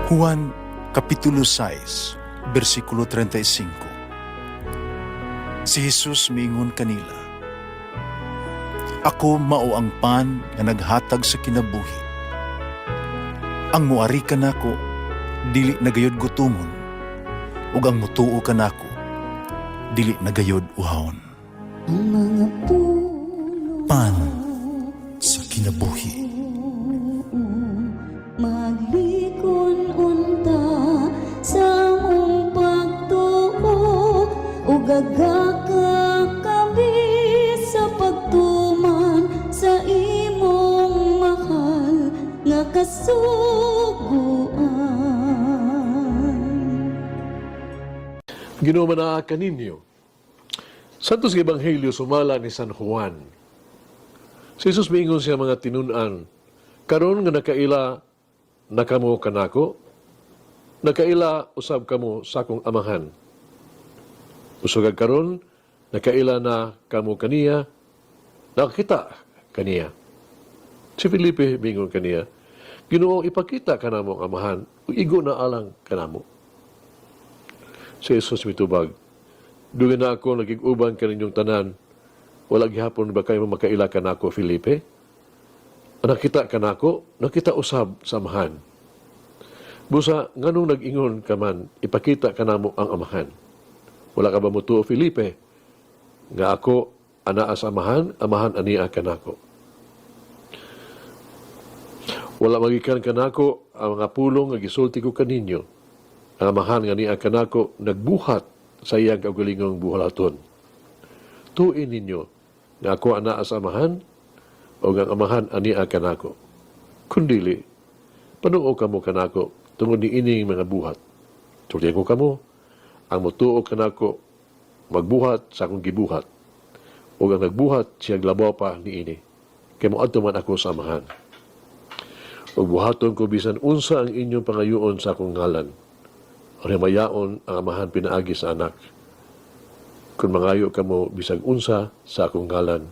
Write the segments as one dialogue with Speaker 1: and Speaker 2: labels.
Speaker 1: Juan Kapitulo 6, versikulo 35. Si Jesus miingon kanila, "Ako mao ang pan nga naghatag sa kinabuhi. Ang muari kanako dili nagayod gutomon, ug ang mutuo kanako dili nagayod uhawon."
Speaker 2: Ang mga
Speaker 1: Pan sa kinabuhi.
Speaker 2: maglikon unta sa mong pagtuo ug gagaka kami sa pagtuman sa imong mahal nga kasuguan.
Speaker 3: Ginoo manaa kaninyo. Santos nga Ebanghelyo sumala ni San Juan. Si Jesus miingon siya mga tinun-an, karon nga nakaila na kamo kanako, nakaila usab kamo sa akong amahan. Usugag karon, nakaila na kamo kaniya, nakakita kaniya. Si Felipe miingon kaniya, Ginoo ipakita kanamo ang amahan, ug igo na alang kanamo. Si Jesus mitubag, dugan na ako nagig-uban kaninyong tanan, wala gihapon ba kayo makaila kanako, Felipe? Nakita kanako, nakita usab sa amahan. Busa, nganong nag-ingon ka man, ipakita kanamo ang amahan. Wala ka ba mo tuo, Felipe? Nga ako, anaa sa amahan, amahan ania kanako. Wala magikan kanako ang mga pulong nga gisulti ko kaninyo. Ang amahan nga niya kanako nagbuhat sa iyang kaugalingong buhalaton. Tuin ninyo nga ako anaa sa amahan o ang amahan ania kanako. Kundili, panuo kamo kanako tungod ni ining mga buhat. Sultihan ko kamo, ang mutuo kanako magbuhat sa akong gibuhat. O ang nagbuhat siya glabaw pa ni ini. Kaya mo adto man ako sa amahan. O buhaton ko bisan unsa ang inyong pangayoon sa akong ngalan. O mayaon ang amahan pinaagi sa anak. Kung mangayo ka mo bisag unsa sa akong ngalan,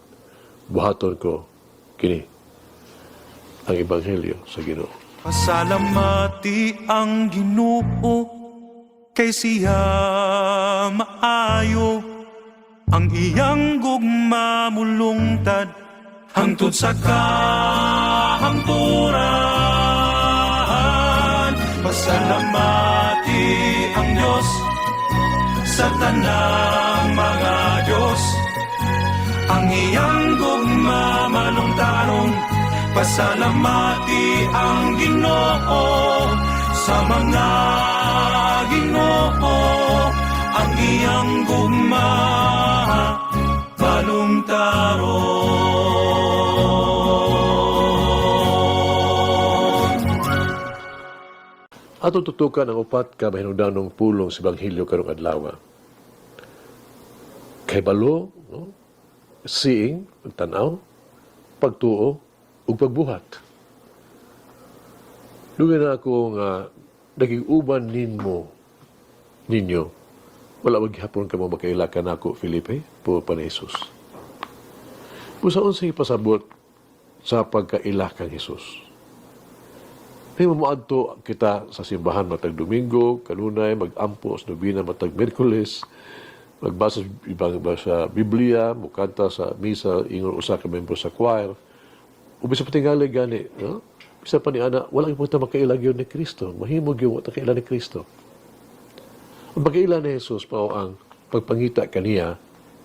Speaker 3: buhaton ko kini ang Ebanghelyo sa Ginoo.
Speaker 4: Pasalamati ang Ginoo kay siya maayo, ang iyang gugma mulungtad hangtod sa kahangturan. Pasalamati ang Diyos sa tanang mga Diyos, ang iyang gugma malungtaron. Pasalamati ang Ginoo sa mga Ginoo, ang iyang gugma malungtaron.
Speaker 3: Ato tutukan ang upat ka mahinungdanong pulong sa Ebanghelyo karong adlaw. Kay balo, no? Seeing, pagtanaw, pagtuo, ug pagbuhat. Lugan na ako nga naging-uban ninyo. Wala maghapon ka mo makailakan ako, Felipe, po pa ni Jesus. Pusaon sa ipasabot sa pagkaila kang Jesus. May mamuadto kita sa simbahan matag Domingo, kanunay, mag-ampo sa nobina matag Merkules, magbasa sa Biblia, mukanta sa misa, ingon usa ka membro sa choir. Ubisa patingali gani, no? Bisa pa ni ana, wala yung punta makailag yun ni Kristo. Mahimog yung makailag ni Kristo. Ang pagkailan ni Jesus pa ang pagpangita kaniya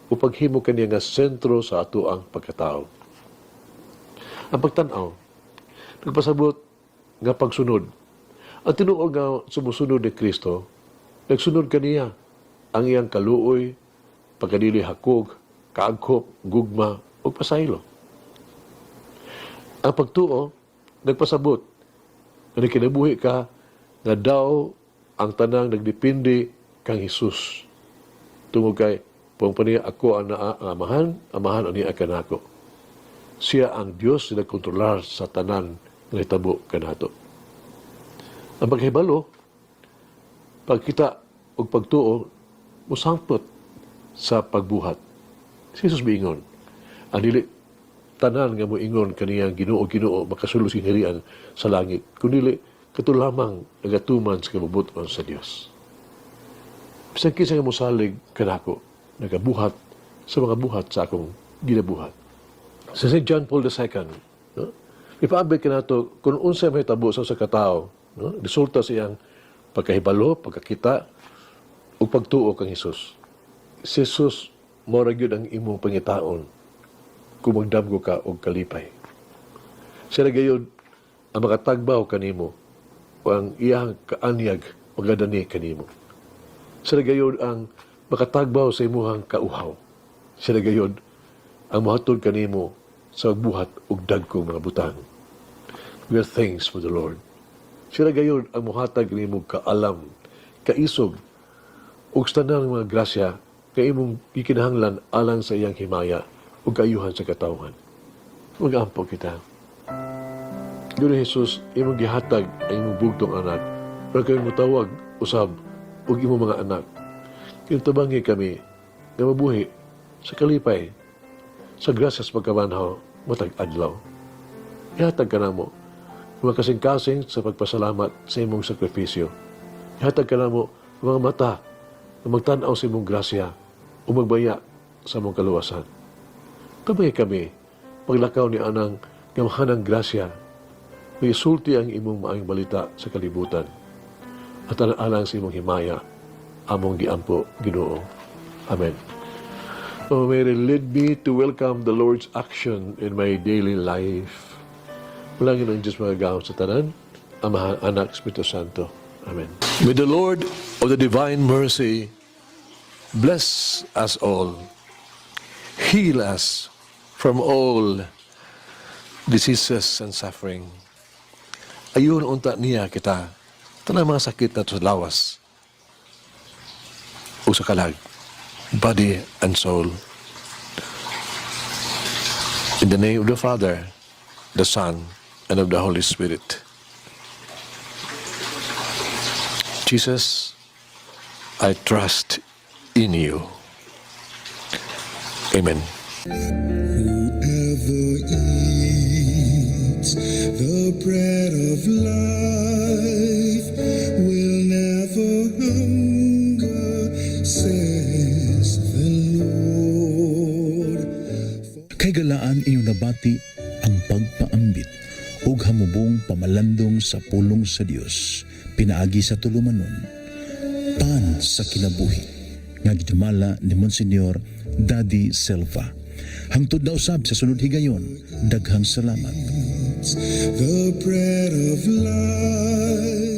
Speaker 3: o paghimo kaniya nga sentro sa ato ang pagkatao. Ang pagtanaw, nagpasabot nga pagsunod. Ang tinuod nga sumusunod ni Kristo, nagsunod kaniya ang iyang kaluoy, pagkadili hakog, kaagkop, gugma, o pasaylo. Ang pagtuo, nagpasabot, na kinabuhi ka, nga daw ang tanang nagdepende kang Jesus. Tungod kay, pong paniya ako ang amahan ang niya kanako. Siya ang Diyos na nagkontrolar sa tanan ng hitabo kanato. Ang paghibalo, pagkita o pagtuo, musangpot sa pagbuhat. Si Jesus biingon, ang dili tanan nga moingon kaniyang Ginoo Ginoo makasulo sing hirian sa langit. Kundi kato lamang nagatuman sa kabubuton sa Dios. Bisan kinsa nga mosalig kanako, nagabuhat sa mga buhat sa akong ginabuhat. Sa St. John Paul II, no? Ipaabay ka na ito, kung unsa may tabo sa katao, no? Resulta sa iyang pagkahibalo, pagkakita, o pagtuo kang Jesus. Si Jesus, mora gyud ang imong pangitaon kung magdamgo ka og kalipay. Siya gayon ang makatagbaw kanimo o ang iyang kaanyag magadani kanimo. Siya gayon ang makatagbaw sa imuhang kauhaw. Siya gayon ang mahatod kanimo sa buhat og dagkong mga butang. We are thanks for the Lord. Siya gayon ang muhatag kanimo kaalam, kaisog, ug tanan ng mga grasya kay imong gikinahanglan alang sa iyang himaya ug kaayuhan sa katawhan. Mag-ampo kita. Guro Jesus, imong gihatag ang imong bugtong anak, pero kayo mutawag usab ug imong mga anak. Kintabangi kami na mabuhi sa kalipay, sa grasya sa pagkabanhaw, matag adlaw. Ihatag ka na mo, mga kasing-kasing sa pagpasalamat sa imong sakripisyo. Ihatag ka na mo, mga mata na magtanaw sa imong grasya o magbaya sa imong kaluwasan. Kamay kami, paglakaw ni anang gamahanang grasya, may isulti ang imong maayong balita sa kalibutan at alang sa imong himaya, among giampo, Ginoo. Amen. Oh, Mary, lead me to welcome the Lord's action in my daily life. Malangin ang Diyos mga gawin sa tanan, Ama, Anak, Espiritu Santo. Amen. May the Lord of the divine mercy bless us all, heal us from all diseases and suffering. Ayun unta niya kita, tanang mga sakit na sa lawas o sa kalag, body and soul. In the name of the Father, the Son, and of the Holy Spirit. Jesus, I trust in you. Amen.
Speaker 5: Whoever eats the bread of life will never hunger, says the Lord.
Speaker 6: Kay galaan inyong nabati ang pagpaambit ug hamubong pamalandong sa pulong sa Dios pinaagi sa tulumanon pan sa kinabuhi nga gidumala ni Monsignor Daddy Silva. Hangtod na usab sa sunod higayon, daghang salamat.
Speaker 5: The bread of life